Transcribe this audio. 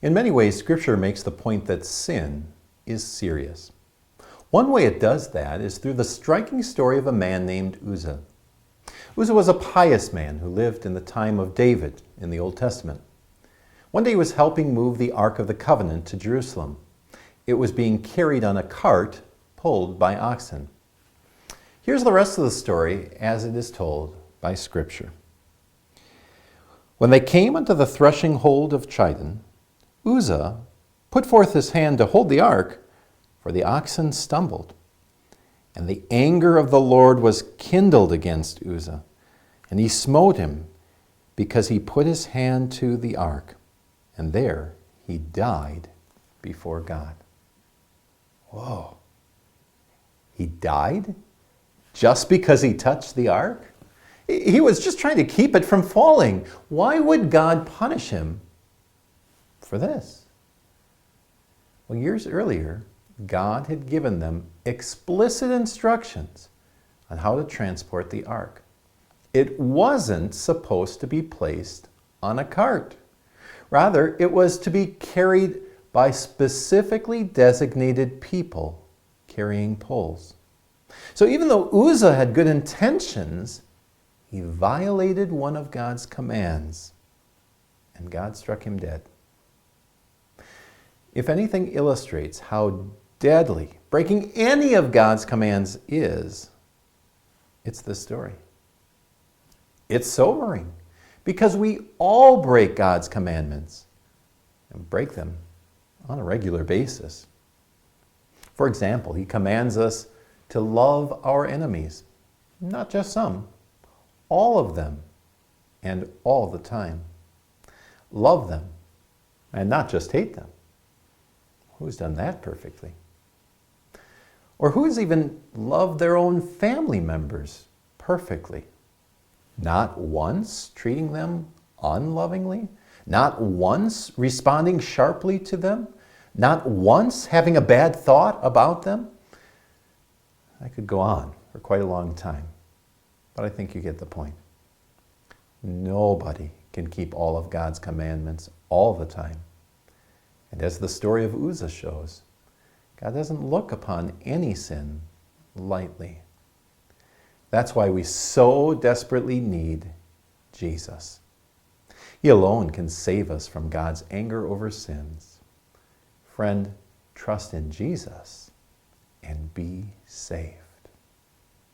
In many ways, Scripture makes the point that sin is serious. One way it does that is through the striking story of a man named Uzza. Uzza was a pious man who lived in the time of David in the Old Testament. One day he was helping move the Ark of the Covenant to Jerusalem. It was being carried on a cart pulled by oxen. Here's the rest of the story as it is told by Scripture. When they came unto the threshing hold of Chidon, Uzza put forth his hand to hold the ark, for the oxen stumbled. And the anger of the Lord was kindled against Uzza, and he smote him, because he put his hand to the ark, and there he died before God. Whoa. He died just because he touched the ark? He was just trying to keep it from falling. Why would God punish him for this? Well, years earlier, God had given them explicit instructions on how to transport the ark. It wasn't supposed to be placed on a cart. Rather, it was to be carried by specifically designated people carrying poles. So even though Uzza had good intentions, he violated one of God's commands, and God struck him dead. If anything illustrates how deadly breaking any of God's commands is, it's this story. It's sobering because we all break God's commandments and break them on a regular basis. For example, he commands us to love our enemies, not just some, all of them, and all the time. Love them, and not just hate them. Who's done that perfectly? Or who's even loved their own family members perfectly? Not once treating them unlovingly? Not once responding sharply to them? Not once having a bad thought about them? I could go on for quite a long time, but I think you get the point. Nobody can keep all of God's commandments all the time. And as the story of Uzza shows, God doesn't look upon any sin lightly. That's why we so desperately need Jesus. He alone can save us from God's anger over sins. Friend, trust in Jesus and be saved.